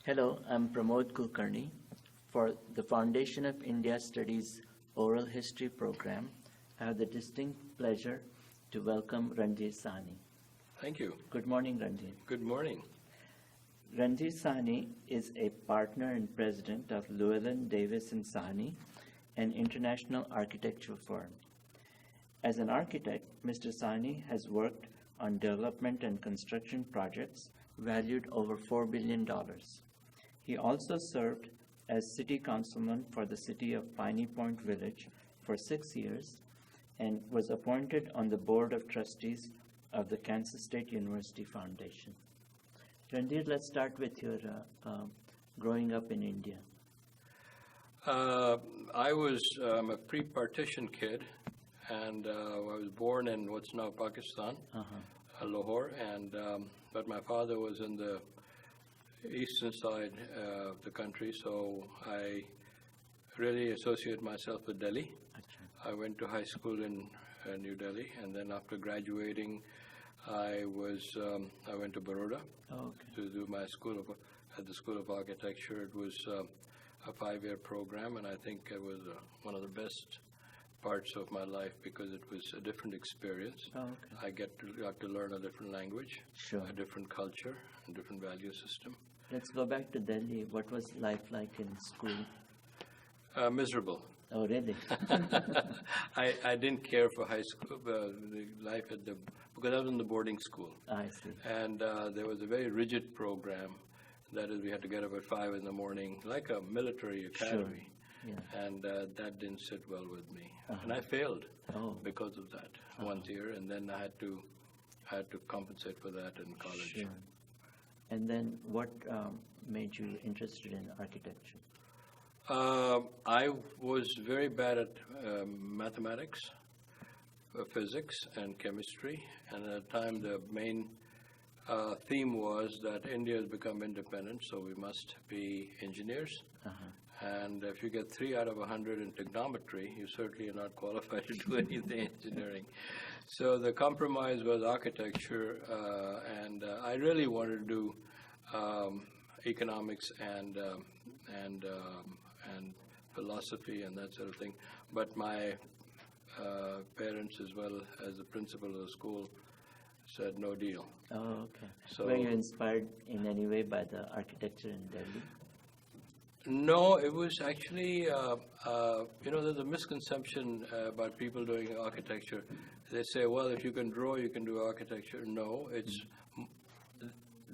Hello, I'm Pramod Kulkarni. For the Foundation of India Studies Oral History program, I have the distinct pleasure to welcome Randhir Sahni. Thank you. Good morning, Randhir. Good morning. Randhir Sahni is a partner and president of Llewellyn Davis and Sahni, an international architectural firm. As an architect, Mr. Sahni has worked on development and construction projects valued over $4 billion. He also served as city councilman for the city of Piney Point Village for 6 years and was appointed on the board of trustees of the Kansas State University Foundation. Randhir, let's start with your growing up in India. I was a pre-partition kid, and I was born in what's now Pakistan, Lahore, and but my father was in the eastern side of the country, so I really associate myself with Delhi. I went to high school in New Delhi, and then after graduating, I went to Baroda to do my at the School of Architecture. It was a 5-year program, and I think it was one of the best parts of my life because it was a different experience. I got to learn a different language, a different culture, a different value system. Let's go back to Delhi. What was life like in school? Miserable. Oh, really? I didn't care for high school, the life because I was in the boarding school. I see. And there was a very rigid program. That is, we had to get up at 5 in the morning, like a military academy. Yeah. And that didn't sit well with me. And I failed because of that one year, and then I had to compensate for that in college. Sure. And then what made you interested in architecture? I was very bad at mathematics, physics, and chemistry. And at the time, the main theme was that India has become independent, so we must be engineers. And if you get 3 out of 100 in trigonometry, you certainly are not qualified to do anything engineering. So the compromise was architecture, and I really wanted to do economics and philosophy and that sort of thing. But my parents, as well as the principal of the school, said no deal. Oh, okay. So were you inspired in any way by the architecture in Delhi? No, it was actually, there's a misconception about people doing architecture. They say, well, if you can draw, you can do architecture. No,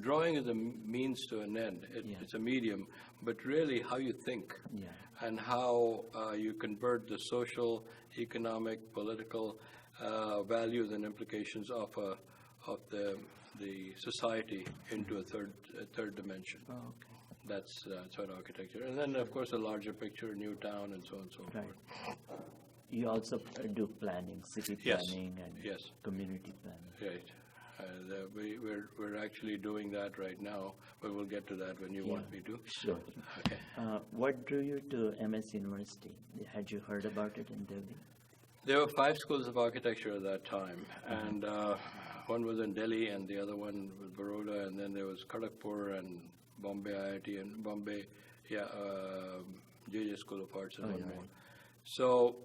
drawing is a means to an end. It's a medium, but really how you think and how you convert the social, economic, political values and implications of the society into a third dimension. Oh, okay. That's what architecture. And then, of course, a larger picture, new town, and so on and so forth. You also do planning, city planning and community planning. Right. We're actually doing that right now, but we'll get to that when you want me to. Sure. Okay. What drew you to MS University? Had you heard about it in Delhi? There were 5 schools of architecture at that time, and one was in Delhi, and the other one was Baroda, and then there was Kharagpur and Bombay IIT and Bombay, JJ School of Arts and one more. So,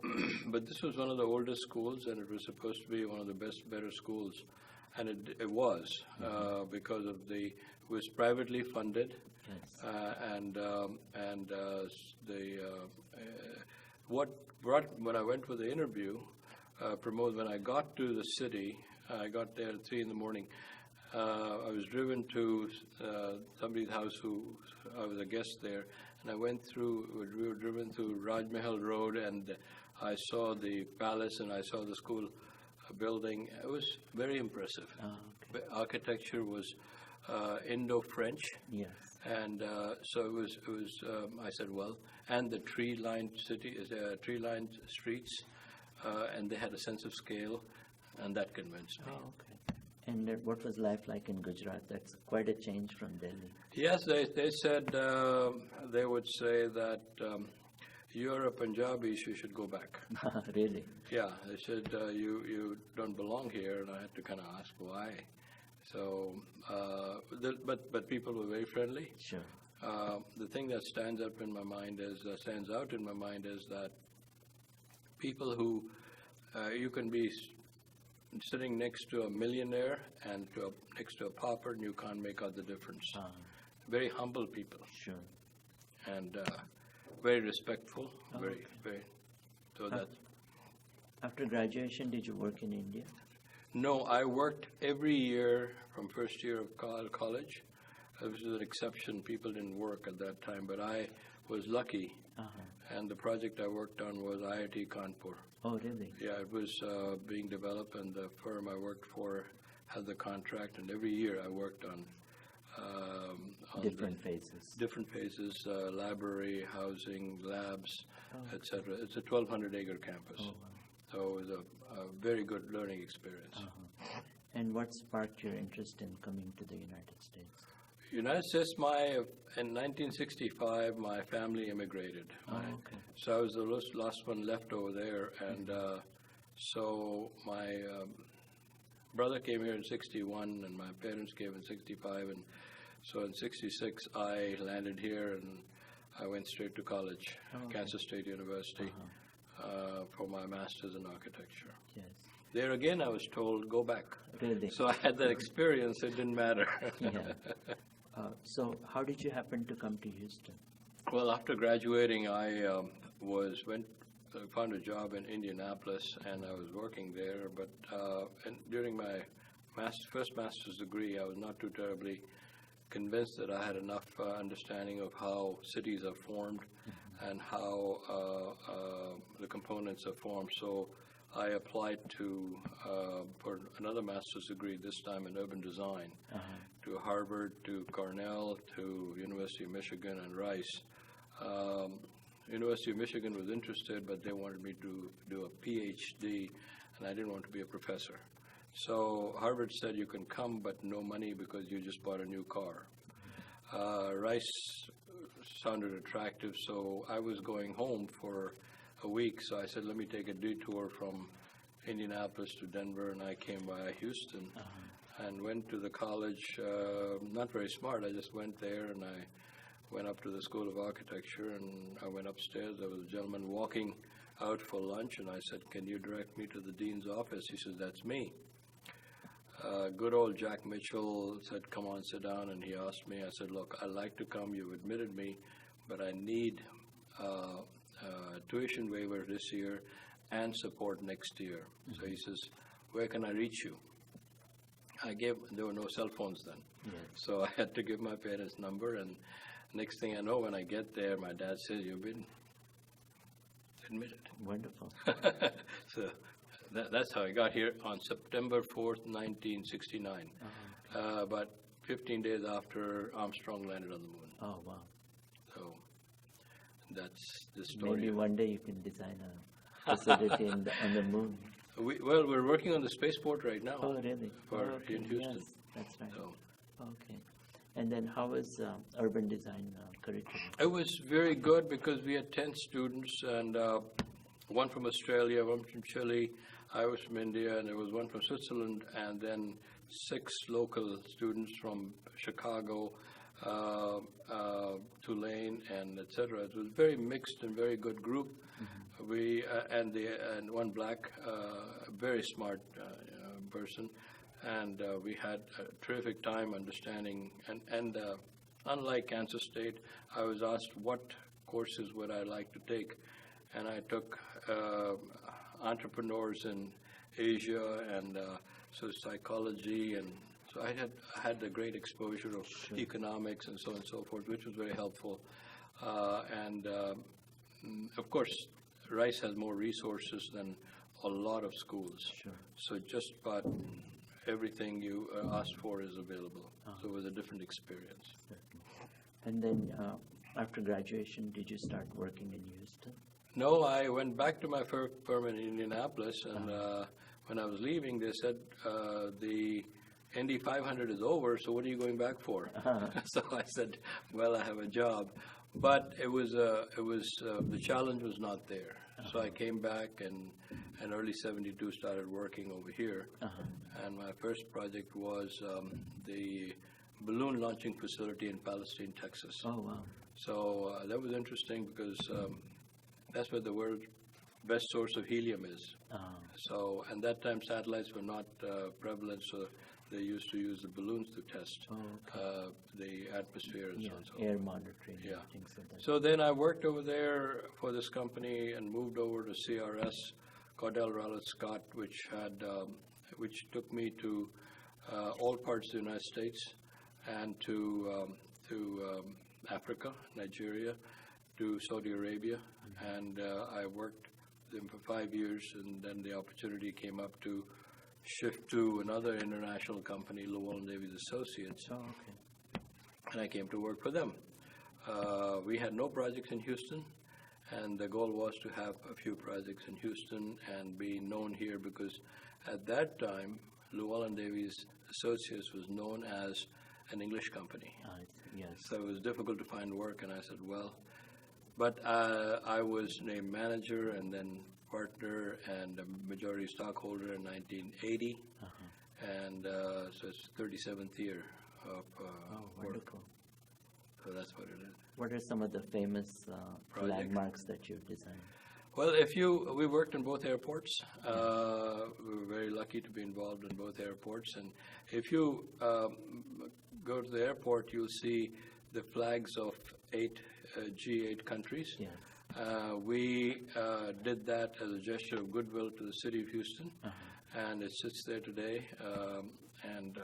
but this was one of the oldest schools, and it was supposed to be one of the better schools, and it was because of it was privately funded, when I went for the interview, Pramod, when I got to the city, I got there at 3 in the morning. I was driven to somebody's house I was a guest there, and we were driven through Raj Mahal Road, and I saw the palace and I saw the school building. It was very impressive. Architecture was Indo-French. Yes. And so it was I said, well, and the tree-lined streets, and they had a sense of scale, and that convinced me. Oh, okay. And what was life like in Gujarat? That's quite a change from Delhi. Yes, they said, they would say that you're a Punjabi, so you should go back. Really? Yeah, they said, you don't belong here, and I had to kind of ask why. So, but people were very friendly. Sure. The thing that stands out in my mind is that people who you can be sitting next to a millionaire and next to a pauper, and you can't make out the difference. Very humble people. Sure. And very respectful. Very. So that. After graduation, did you work in India? No, I worked every year from first year of college. This was an exception. People didn't work at that time, but I was lucky. And the project I worked on was IIT Kanpur. Oh, really? Yeah, it was being developed, and the firm I worked for had the contract, and every year I worked on different phases. Different phases, library, housing, labs, etc. It's a 1,200-acre campus. Oh, wow. So it was a very good learning experience. And what sparked your interest in coming to the United States? United States, in 1965, my family immigrated. So I was the last one left over there, and so my brother came here in 61, and my parents came in 65, and so in 66 I landed here, and I went straight to college, Kansas State University, for my master's in architecture. Yes. There again, I was told, go back. Really? So I had that experience. It didn't matter. Yeah. So how did you happen to come to Houston? Well, after graduating, I found a job in Indianapolis, and I was working there. But during my first master's degree, I was not too terribly convinced that I had enough understanding of how cities are formed and how the components are formed. So I applied for another master's degree, this time in urban design, to Harvard, to Cornell, to University of Michigan, and Rice. University of Michigan was interested, but they wanted me to do a PhD, and I didn't want to be a professor. So Harvard said, you can come, but no money because you just bought a new car. Rice sounded attractive, so I was going home for a week, so I said, let me take a detour from Indianapolis to Denver, and I came by Houston and went to the college. Not very smart. I just went there, and I went up to the School of Architecture, and I went upstairs. There was a gentleman walking out for lunch, and I said, can you direct me to the dean's office? He said, that's me. Good old Jack Mitchell said, come on, sit down, and he asked me. I said, look, I'd like to come. You've admitted me, but I need tuition waiver this year and support next year. So he says, where can I reach you? There were no cell phones then. So I had to give my parents' number, and next thing I know, when I get there, my dad says, you've been admitted. Wonderful. So that's how I got here on September 4th, 1969. But 15 days after Armstrong landed on the moon. Oh, wow. So that's the story. Maybe one day you can design a facility on the moon. We're working on the spaceport right now. Oh, really? In Houston. Yes, that's right. So. Okay. And then how was urban design curriculum? It was very good because we had 10 students, and one from Australia, one from Chile, I was from India, and there was one from Switzerland, and then 6 local students from Chicago, Tulane, and etc. It was a very mixed and very good group. We and one black, very smart person, and we had a terrific time understanding. And unlike Kansas State, I was asked what courses would I like to take, and I took entrepreneurs in Asia and so psychology, and so I had a great exposure of economics and so on and so forth, which was very helpful. And of course, Rice has more resources than a lot of schools. So just about everything you asked for is available. So it was a different experience. And then after graduation, did you start working in Houston? No, I went back to my firm in Indianapolis, and when I was leaving, they said, the Indy 500 is over, so what are you going back for? So I said, well, I have a job. But the challenge was not there. So I came back and in early 72 started working over here. And my first project was the balloon launching facility in Palestine, Texas. Oh, wow. So that was interesting because that's where the world's best source of helium is. So, and that time satellites were not prevalent, so they used to use the balloons to test the atmosphere and so on and so forth. Air monitoring. Yeah. Things like that. So then I worked over there for this company and moved over to CRS, Cordell Rowlett Scott, which took me to all parts of the United States and to Africa, Nigeria, to Saudi Arabia, and I worked them for 5 years, and then the opportunity came up to shift to another international company, Llewellyn Davies Associates, and I came to work for them. We had no projects in Houston, and the goal was to have a few projects in Houston and be known here because at that time, Llewellyn Davies Associates was known as an English company. Yes. So it was difficult to find work, and I said, well, but I was named manager and then partner and a majority stockholder in 1980, and so it's 37th year of work. Wonderful. So that's what it is. What are some of the famous landmarks that you've designed? Well, we worked in both airports. We were very lucky to be involved in both airports. And if you go to the airport, you'll see the flags of G8 countries. Yes. We did that as a gesture of goodwill to the city of Houston, and it sits there today. And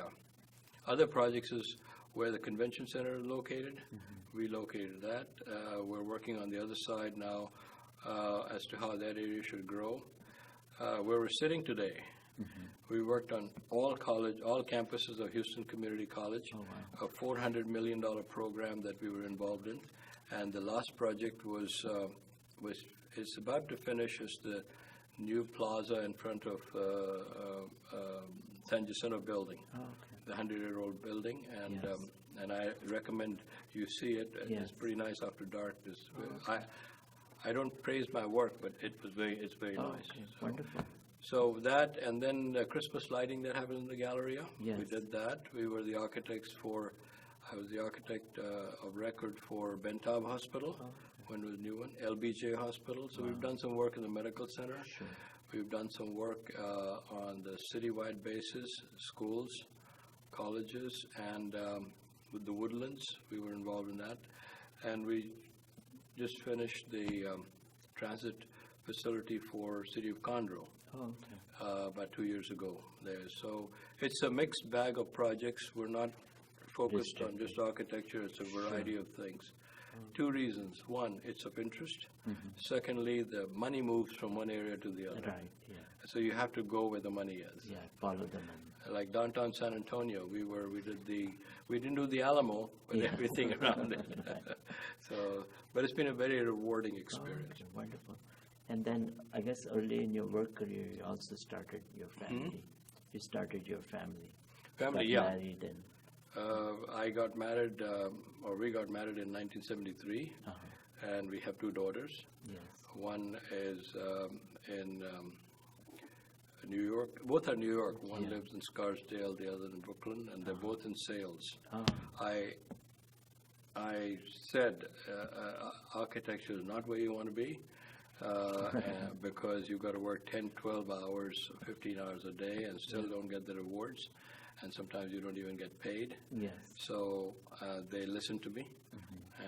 other projects is where the convention center is located. We located that. We're working on the other side now as to how that area should grow. Where we're sitting today, we worked on all campuses of Houston Community College, a $400 million program that we were involved in. And the last project is about to finish is the new plaza in front of San Jacinto building, the 100-year-old building. And and I recommend you see it. It's pretty nice after dark. I don't praise my work, but it's very nice. So, wonderful. So that, and then the Christmas lighting that happened in the Galleria, Yes. we did that. We were the architects I was the architect of record for Bentab Hospital, when it was a new one, LBJ Hospital. So we've done some work in the medical center. Sure. We've done some work on the citywide basis, schools, colleges, and with the Woodlands, we were involved in that. And we just finished the transit facility for City of Conroe about 2 years ago there. So it's a mixed bag of projects. We're not focused on just architecture. It's a variety of things. Two reasons. One, it's of interest. Secondly, the money moves from one area to the other. Right, yeah. So you have to go where the money is. Yeah, follow the money. Like downtown San Antonio, we didn't do the Alamo, but everything around it. But it's been a very rewarding experience. Okay, wonderful. And then I guess early in your work career, you also started your family. You started your family. Family, got married and I got married, or we got married in 1973, and we have two daughters. Yes. One is in New York. Both are New York. One lives in Scarsdale, the other in Brooklyn, and they're both in sales. I said architecture is not where you want to be because you've got to work 10, 12 hours, 15 hours a day and still don't get the rewards. And sometimes you don't even get paid. Yes. So they listen to me,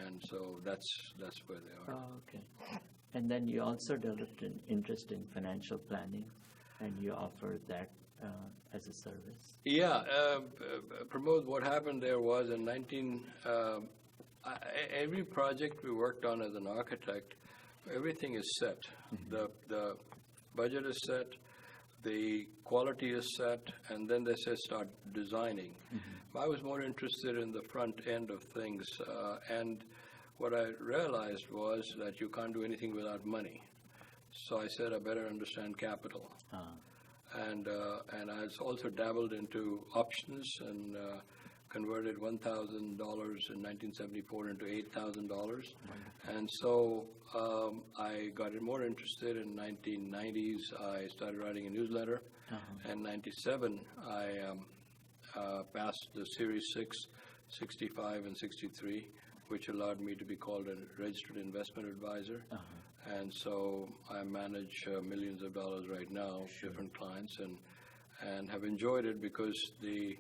and so that's where they are. Oh, okay. And then you also developed an interest in financial planning, and you offer that as a service. Yeah, Pramod, what happened there was in every project we worked on as an architect, everything is set. The budget is set. The quality is set, and then they say start designing. I was more interested in the front end of things, and what I realized was that you can't do anything without money. So I said I better understand capital. And I also dabbled into options and converted $1,000 in 1974 into $8,000. And so I got more interested in 1990s. I started writing a newsletter. In 97, I passed the Series 6 65 and 63, which allowed me to be called a registered investment advisor. And so I manage millions of dollars right now, different clients, and have enjoyed it because the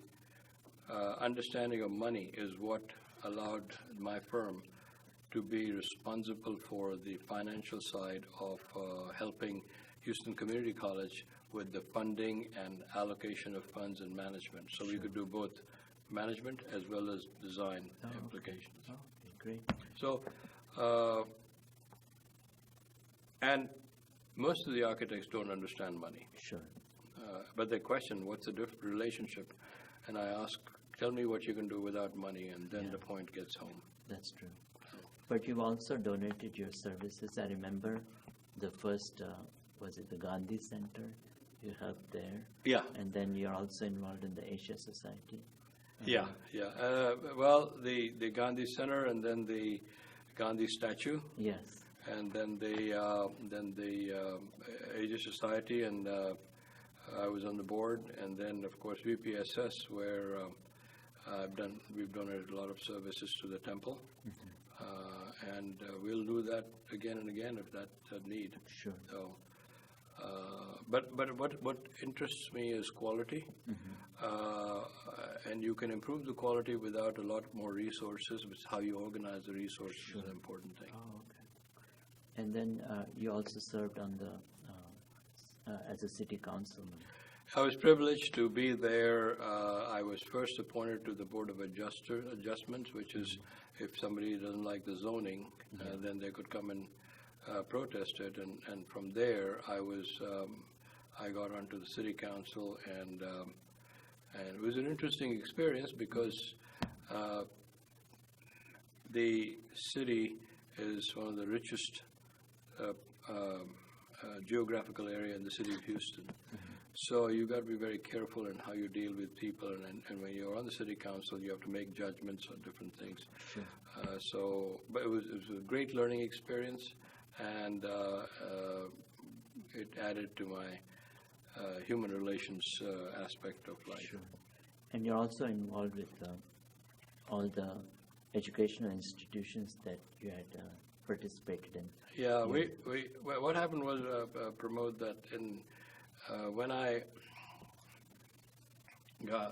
understanding of money is what allowed my firm to be responsible for the financial side of helping Houston Community College with the funding and allocation of funds and management. So we could do both management as well as design applications. Okay, great. So, and most of the architects don't understand money. Sure. But they question, what's the different relationship? And I ask, tell me what you can do without money, and then the point gets home. That's true. But you've also donated your services. I remember the first, was it the Gandhi Center? You helped there. Yeah. And then you're also involved in the Asia Society. Yeah. Well, the Gandhi Center, and then the Gandhi statue. Yes. And then the Asia Society, and I was on the board, and then of course VPSS, where we've donated a lot of services to the temple, and we'll do that again and again if that's a need. Sure. So, but what interests me is quality, and you can improve the quality without a lot more resources. It's how you organize the resources is an important thing. Oh, okay. And then you also served on the as a city councilman. I was privileged to be there. I was first appointed to the Board of Adjustments, which is if somebody doesn't like the zoning, then they could come and protest it. And from there, I got onto the city council, and it was an interesting experience because the city is one of the richest geographical area in the city of Houston. So you got to be very careful in how you deal with people, and when you're on the city council, you have to make judgments on different things. Sure. But it was a great learning experience, and it added to my human relations aspect of life. Sure. And you're also involved with all the educational institutions that you had participated in. Yeah, what happened was, Pramod, that when I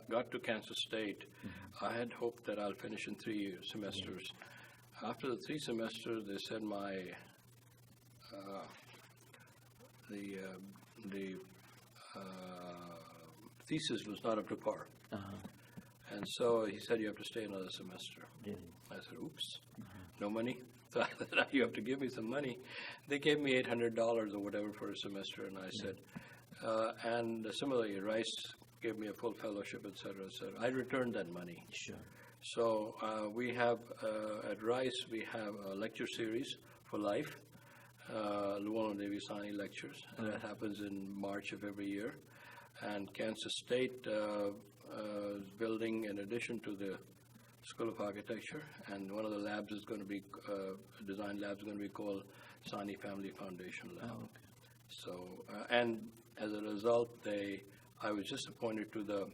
got to Kansas State, I had hoped that I'll finish in 3 semesters. After the 3 semesters, they said my thesis was not up to par. And so he said, you have to stay another semester. Really? I said, oops, no money? So I said, you have to give me some money. They gave me $800 or whatever for a semester, and I said, and similarly, Rice gave me a full fellowship, et cetera, et cetera. I returned that money. Sure. So we have, at Rice, we have a lecture series for life, Randhir Sahni lectures. And that happens in March of every year. And Kansas State is building, in addition to the School of Architecture, and one of the labs is going to be, design labs is going to be called Sahni Family Foundation Lab. Oh, okay. So, and as a result, I was just appointed to the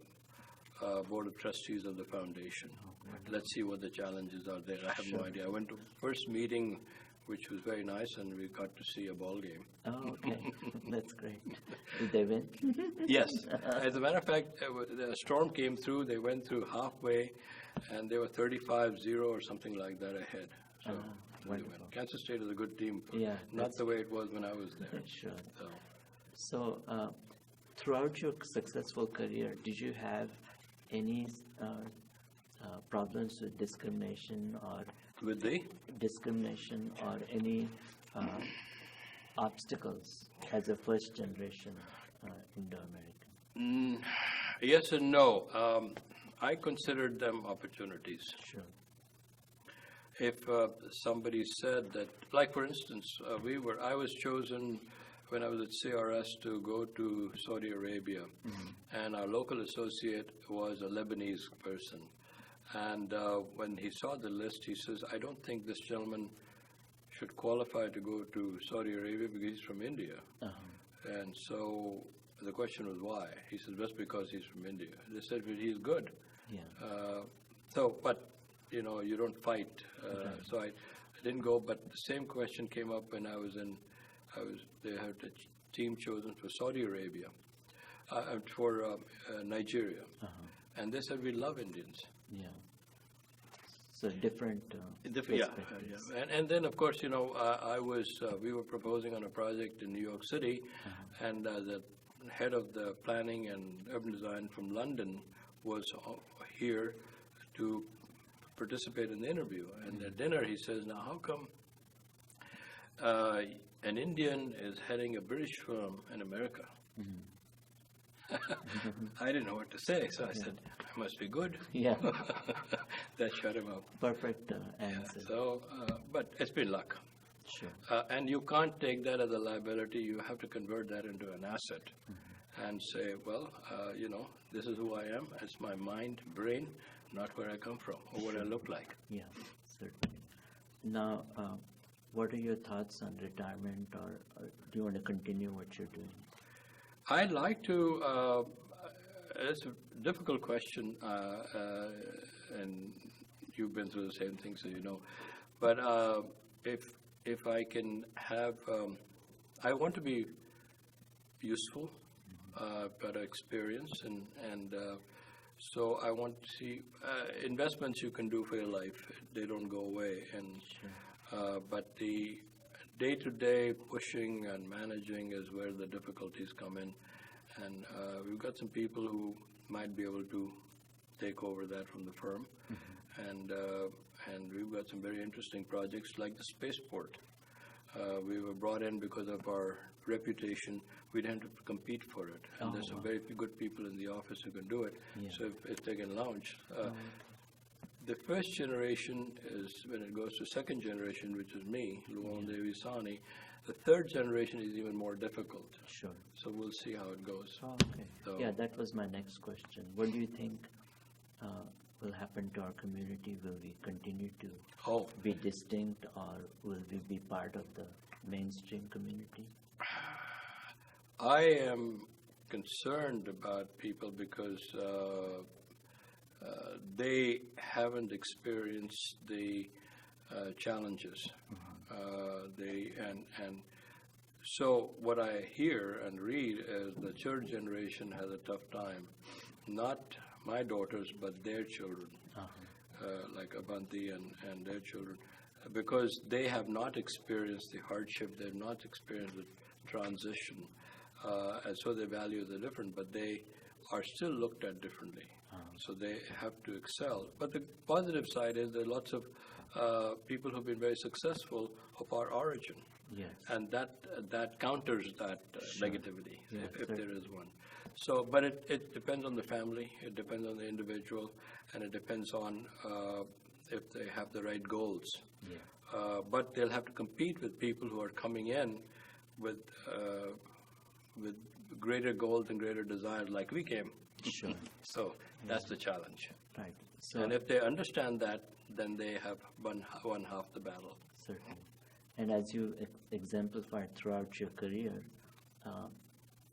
Board of Trustees of the foundation. Let's see what the challenges are there. I have no idea. I went to first meeting, which was very nice, and we got to see a ball game. Oh, okay. That's great. Did they win? Yes. As a matter of fact, the storm came through. They went through halfway, and they were 35-0 or something like that ahead. So wonderful. Kansas State is a good team. Yeah, not the way it was when I was there. Sure. So throughout your successful career, did you have any problems with discrimination or any obstacles as a first generation Indo-American? Yes and no. I considered them opportunities. Sure. If somebody said that, like for instance, I was chosen when I was at CRS to go to Saudi Arabia, and our local associate was a Lebanese person. And when he saw the list, he says, I don't think this gentleman should qualify to go to Saudi Arabia because he's from India. And so the question was why? He said, just because he's from India. They said, but he's good. Yeah. But you don't fight. So I didn't go, but the same question came up when they had a team chosen for Saudi Arabia, for Nigeria. And they said, we love Indians. Yeah. So different perspectives. And then, of course, we were proposing on a project in New York City, and the head of the planning and urban design from London was here to participate in the interview. And at dinner, he says, now, how come an Indian is heading a British firm in America? I didn't know what to say, so I said, I must be good. Yeah. That shut him up. Perfect answer. So, but it's been luck. Sure. And you can't take that as a liability. You have to convert that into an asset and say, well, this is who I am. It's my mind, brain, not where I come from or what I look like. Yeah, certainly. Now, what are your thoughts on retirement, or do you want to continue what you're doing? I'd like to, it's a difficult question, and you've been through the same thing, so you know. But if I can have, I want to be useful, got experience, and so I want to see investments you can do for your life. They don't go away, and but the day-to-day pushing and managing is where the difficulties come in, and we've got some people who might be able to take over that from the firm, and we've got some very interesting projects like the spaceport. We were brought in because of our reputation. We didn't have to compete for it, and there's some very good people in the office who can do it. So if they can launch. The first generation is, when it goes to second generation, which is me, Randhir Sahni, the third generation is even more difficult. Sure. So we'll see how it goes. Oh, okay. So, yeah, that was my next question. What do you think will happen to our community? Will we continue to be distinct, or will we be part of the mainstream community? I am concerned about people because they haven't experienced the challenges. So what I hear and read is the third generation has a tough time. Not my daughters, but their children, like Abanti and their children, because they have not experienced the hardship, they have not experienced the transition, and so their values are different, but they are still looked at differently. So they have to excel. But the positive side is there are lots of people who have been very successful of our origin. Yes. And that counters that negativity, if there is one. So, but it depends on the family, it depends on the individual, and it depends on if they have the right goals. But they'll have to compete with people who are coming in with greater goals and greater desires like we came. Sure. So that's the challenge. Right. So, and if they understand that, then they have won half the battle. Certainly. And as you exemplified throughout your career,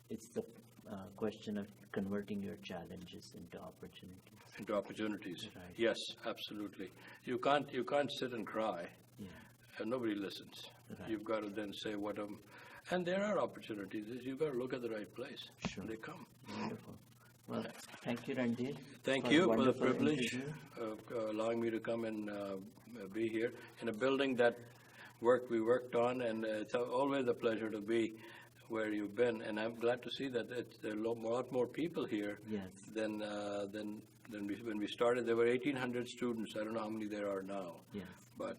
it's the question of converting your challenges into opportunities. Into opportunities. Right. Yes, absolutely. You can't sit and cry. And nobody listens. Right. You've got to then say and there are opportunities. You've got to look at the right place. Sure. They come. Wonderful. Well, thank you, Randhir. Thank you for the privilege of allowing me to come and be here in a building that we worked on, and it's always a pleasure to be where you've been. And I'm glad to see that there are a lot more people here than when we started. There were 1,800 students. I don't know how many there are now. Yes. But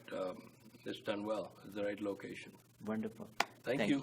it's done well. It's the right location. Wonderful. Thank you.